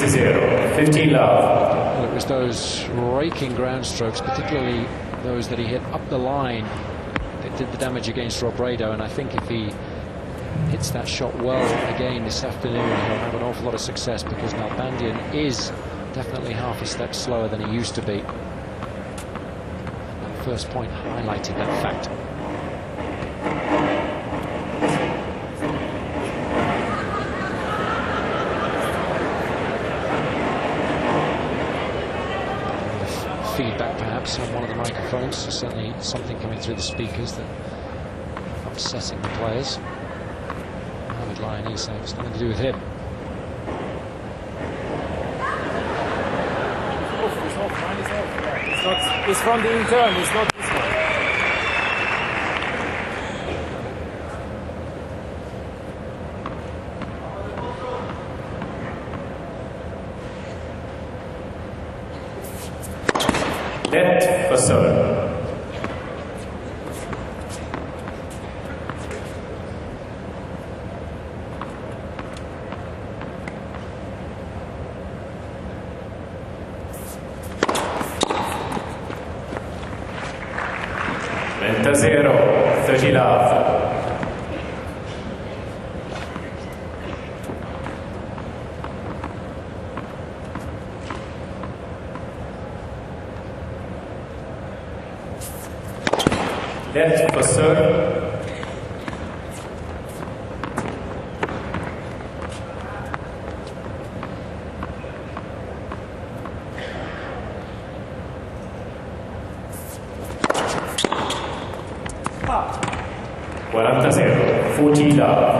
15-0, 15 love. Well, it was those raking ground strokes, particularly those that he hit up the line, that did the damage against Robredo, and I think if he hits that shot well again this afternoon, he'll have an awful lot of success, because Nalbandian is definitely half a step slower than he used to be. And the first point highlighted that fact. Feedback perhaps on one of the microphones, so certainly something coming through the speakers that upsetting the players. Mohamed Lion saying it's nothing to do with him. It's from the intern, it's not this one. Net for serve. Frente 0, 30 love. Left for serve. Ah. 40-0, 40 love.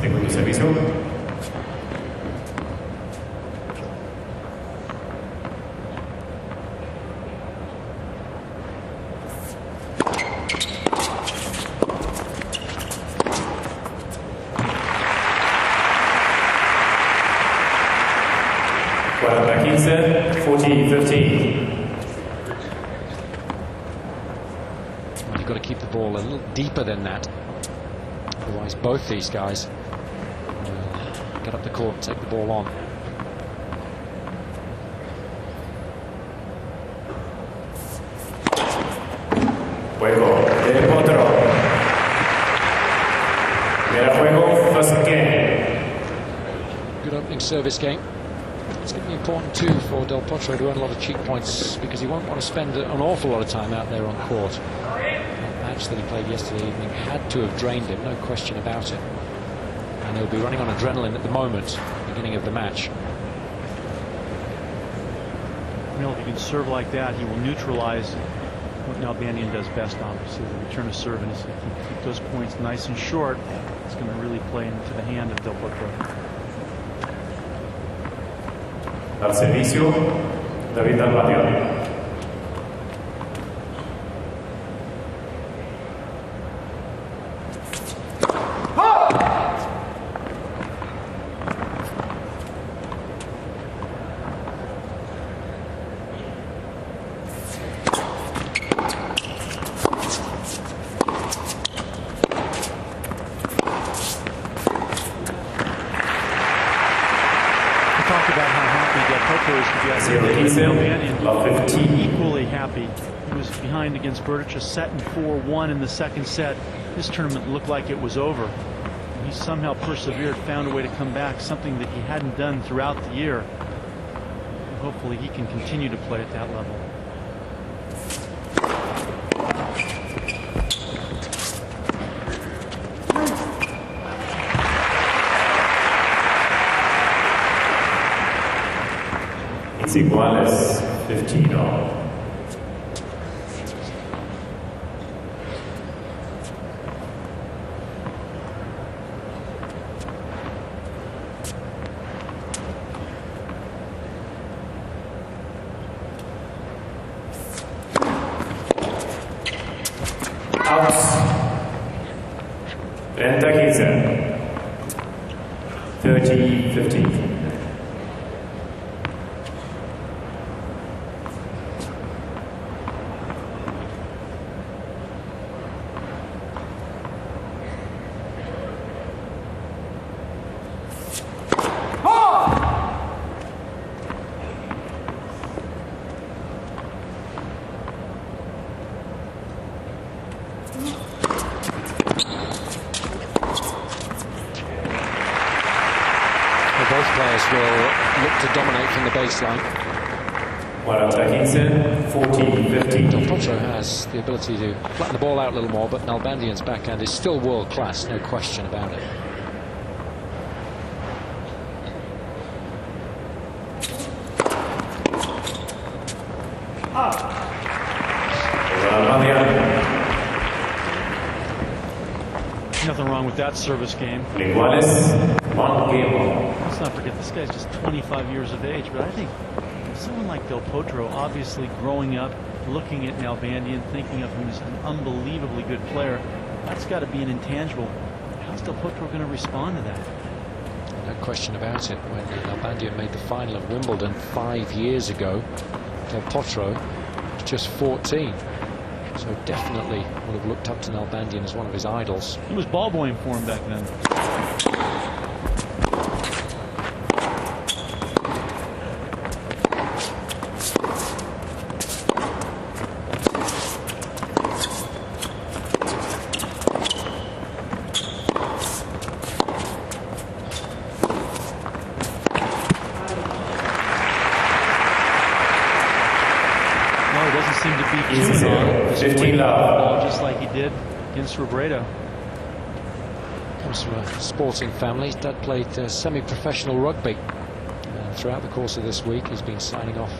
Segundo servicio. Guarda 15, 40-15. Well, you've got to keep the ball a little deeper than that. Otherwise, both these guys will get up the court and take the ball on. Juego del potro. Primera juego, first game. Good opening service game. It's going to be important too for Del Potro to earn a lot of cheap points, because he won't want to spend an awful lot of time out there on court. That match that he played yesterday evening had to have drained him, no question about it. And he'll be running on adrenaline at the moment, beginning of the match. Well, if he can serve like that, he will neutralize what Nalbandian does best, obviously, the return of serve. And if he can keep those points nice and short, it's going to really play into the hand of Del Potro. Al servicio, David Nalbandian. Equally happy. He was behind against Berdych, set in 4-1 in the second set. This tournament looked like it was over. He somehow persevered, found a way to come back, something that he hadn't done throughout the year. And hopefully he can continue to play at that level. It's iguales, 15-all. set. 30-15. Both players will look to dominate from the baseline. One attacking set, 40-15. Del Potro has the ability to flatten the ball out a little more, but Nalbandian's backhand is still world class, no question about it. Nothing wrong with that service game. Iguales, 1 game. Let's not forget this guy's just 25 years of age, but I think someone like Del Potro, obviously growing up, looking at Nalbandian, thinking of him as an unbelievably good player, that's got to be an intangible. How's Del Potro going to respond to that? No question about it. When Nalbandian made the final of Wimbledon 5 years ago, Del Potro was just 14. So definitely would have looked up to Nalbandian as one of his idols. He was ball boying for him back then. Seem to be too on. 15 love. Just like he did against Robredo. Comes from a sporting family. His dad played semi-professional rugby. And throughout the course of this week, he's been signing off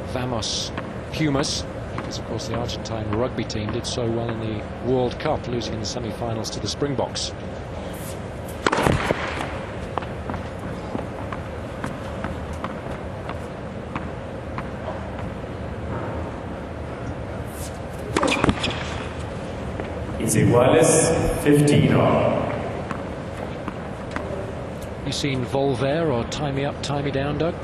Vamos Pumas, because of course the Argentine rugby team did so well in the World Cup, losing in the semi-finals to the Springboks. Iguales, 15 all. You seen Volver or Tie Me Up, Tie Me Down, Doug?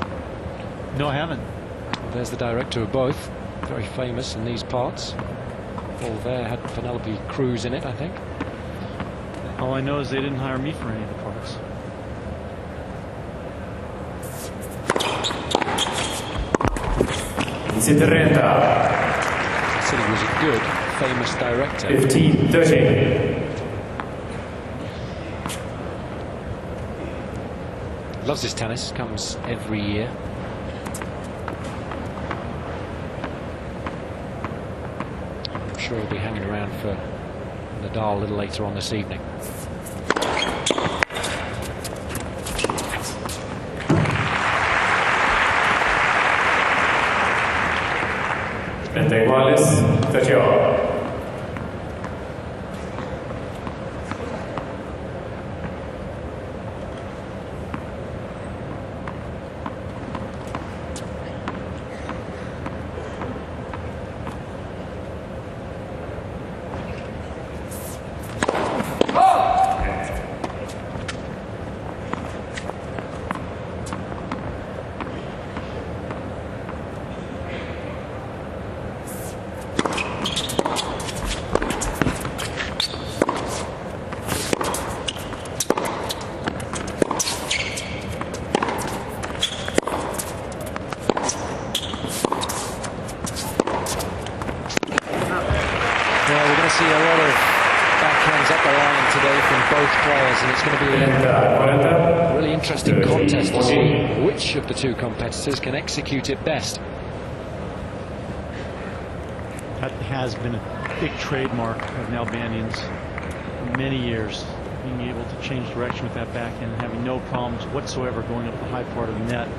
No, I haven't. Well, there's the director of both. Very famous in these parts. Volver had Penelope Cruz in it, I think. All I know is they didn't hire me for any of the parts. Said he was a good, famous director. 15-13. Loves his tennis, comes every year. I'm sure he'll be hanging around for Nadal a little later on this evening. Frente iguales, 30 all. See a lot of backhands up the line today from both players, and it's going to be a really interesting contest to see which of the two competitors can execute it best. That has been a big trademark of Nalbandian's for many years, being able to change direction with that backhand and having no problems whatsoever going up the high part of the net. I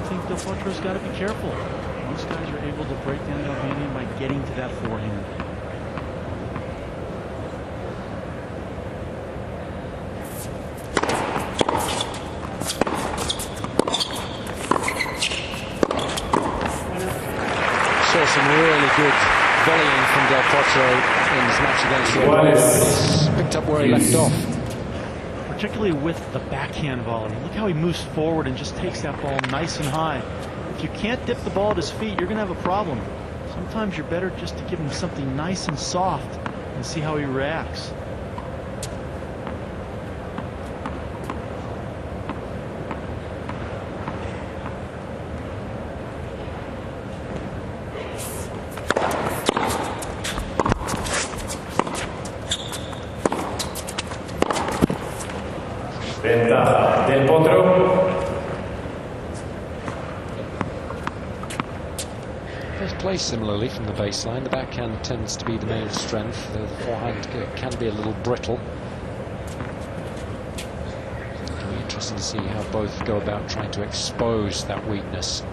think Del Potro's got to be careful. Most guys are able to break down Nalbandian by getting to that forehand. Saw some really good volleying from Del Potro in his match against Juan. He's picked up where he left off. Particularly with the backhand volley. Look how he moves forward and just takes that ball nice and high. If you can't dip the ball at his feet, you're going to have a problem. Sometimes you're better just to give him something nice and soft and see how he reacts. Ventaja del potro. Both play similarly from the baseline. The backhand tends to be the main strength. The forehand can be a little brittle. It'll be interesting to see how both go about trying to expose that weakness.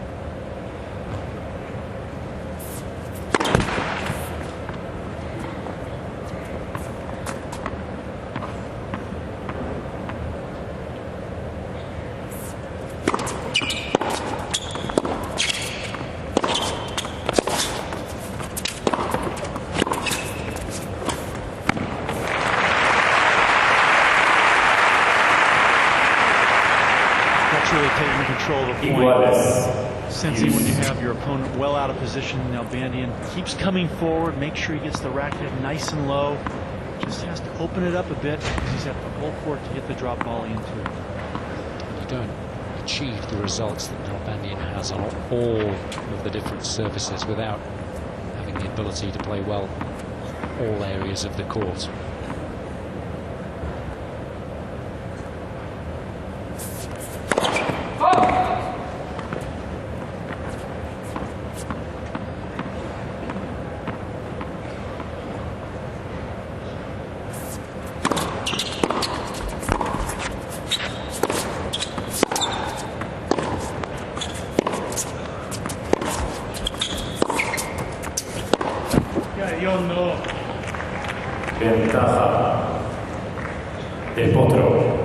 Really taking control of the point. Sensing when you have your opponent well out of position. Nalbandian keeps coming forward, make sure he gets the racket nice and low. Just has to open it up a bit because he's at the whole court to get the drop volley into it. You don't achieve the results that Nalbandian has on all of the different surfaces without having the ability to play well all areas of the court. Ventaja del potro.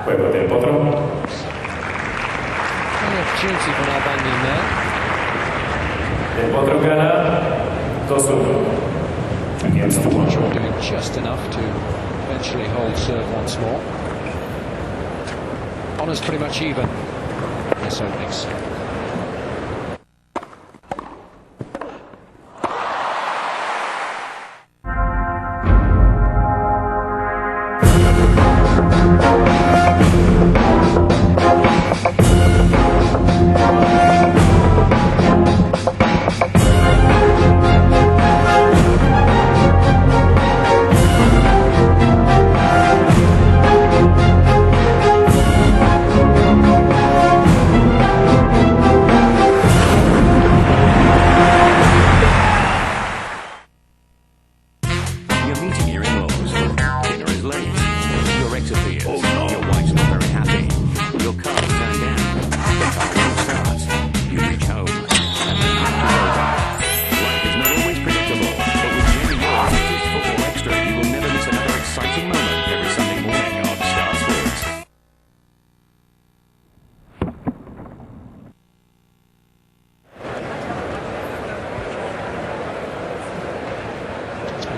Juego del potro. An opportunity for Nalbandian there. Del potro gana 2-1 against Juan. Potro doing just enough to eventually hold serve once more. Honours pretty much even in this openings.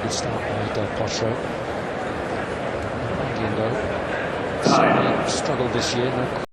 Good start by Del Potro. Nalbandian, though, certainly struggled this year.